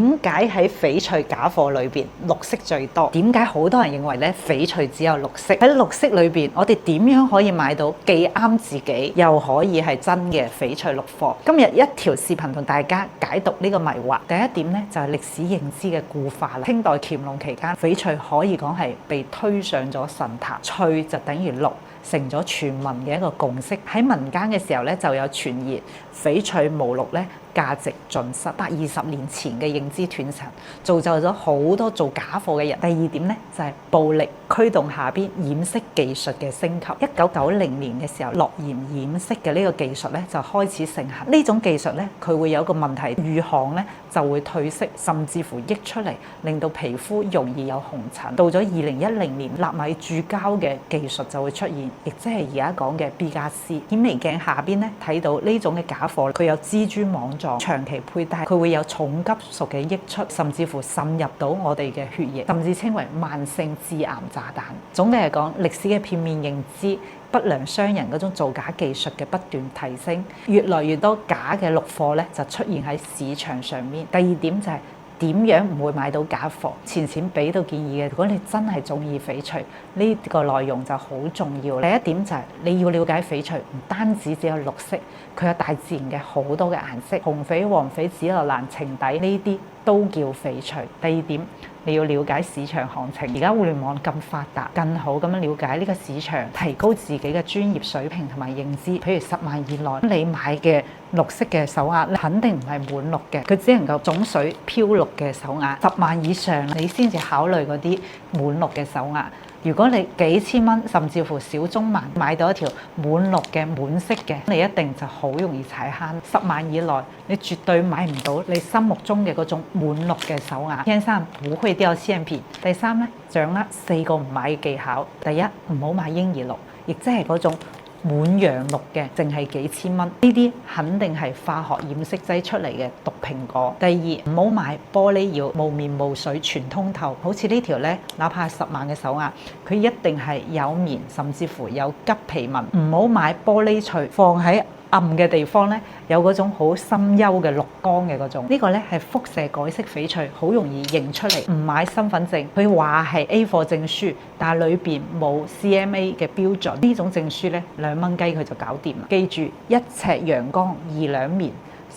點解喺翡翠假貨裏邊綠色最多？點解好多人認為咧翡翠只有綠色？喺綠色裏邊，我哋點樣可以買到既啱自己又可以係真嘅翡翠綠貨？今日一條視頻同大家解讀呢個迷惑。第一點咧就係歷史認知嘅固化啦。清代乾隆期間，翡翠可以講係被推上咗神壇，翠就等於綠，成咗全民嘅一個共識。喺民間嘅時候咧就有傳言翡翠無綠咧價值盡失。120年前嘅認知斷層，造就咗好多做假貨嘅人。第二點咧就係暴力驅動下邊染色技術嘅升級。1990年嘅時候，落鹽染色嘅呢個技術咧就開始盛行。呢種技術咧佢會有個問題，遇寒咧就會褪色，甚至乎溢出嚟，令到皮膚容易有紅疹。到咗2010年，納米鑄膠嘅技術就會出現，亦即係而家講嘅 B+C。顯微鏡下邊咧睇到呢種嘅假貨，佢有蜘蛛網狀，長期佩戴佢會有重金屬嘅溢出，甚至乎滲入到我哋嘅血液，甚至稱為慢性致癌炸彈。總嘅嚟講，歷史嘅片面認知、不良商人嗰種造假技術嘅不斷提升，越來越多假嘅綠貨咧就出現喺市場上面。第二點就係點樣唔會買到假貨？錢俾到建議嘅，如果你真係中意翡翠，呢個內容就好重要。第一點就係你要了解翡翠，唔單止只有綠色，佢有大自然嘅好多嘅顏色，紅翡、黃翡、紫羅蘭、情底呢啲都叫翡翠。第二點，你要了解市場行情。而家互聯網咁發達，更好咁樣了解呢個市場，提高自己嘅專業水平同埋認知。譬如10萬以內，你買嘅綠色嘅手鐲肯定唔係滿綠嘅，佢只能夠種水漂綠嘅手鐲。10萬以上，你先至考慮嗰啲滿綠嘅手鐲。如果你幾千蚊甚至乎小中萬買到一條滿綠嘅滿色嘅，你一定就好容易踩坑。10萬以內，你絕對買唔到你心目中嘅嗰種滿綠嘅手鐲。天生唔會掉線片。第三咧，掌握4個唔買嘅技巧。第一，唔好買嬰兒綠，亦即係嗰種滿洋綠嘅，淨係幾千蚊，呢啲肯定係化學染色劑出嚟嘅毒蘋果。第二，唔好買玻璃釉，無面無水全通透。好似呢條咧，哪怕係10萬嘅手鐲，佢一定係有棉，甚至乎有橘皮紋。唔好買玻璃翠，放喺暗嘅地方咧，有嗰種好深幽嘅綠光嘅嗰種。呢個咧係輻射改色翡翠，好容易認出嚟。唔買身份證，佢話係 A 貨證書，但係裏邊冇 CMA 嘅標準。呢種證書咧，2蚊雞佢就搞掂啦。記住，1尺陽光2兩棉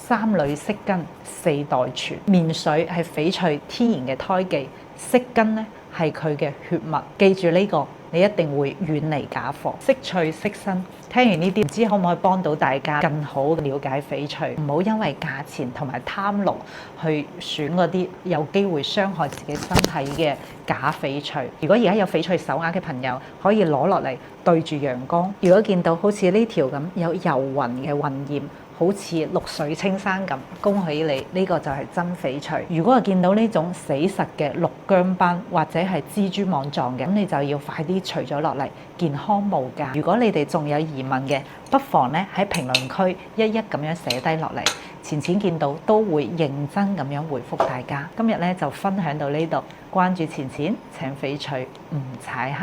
，3縷色根4代傳。棉水係翡翠天然嘅胎記，色根咧係佢嘅血脈。記住呢個，你一定會遠離假貨。識趣識新。聽完呢啲，唔知可唔可以幫到大家更好了解翡翠？唔好因為價錢同埋貪綠去選嗰啲有機會傷害自己身體嘅假翡翠。如果而家有翡翠手鐲嘅朋友，可以攞落嚟對住陽光。如果見到好似呢條咁有遊雲嘅暈染，好似綠水青山咁，恭喜你，呢個就係真翡翠。如果係見到呢種死實嘅綠薑斑或者係蜘蛛網狀嘅，咁你就要快啲除咗落嚟，健康無價。如果你哋仲有疑問嘅，不妨咧喺評論區一一咁樣寫低落嚟，錢見到都會認真咁樣回覆大家。今日咧就分享到呢度，關注錢請翡翠唔踩坑。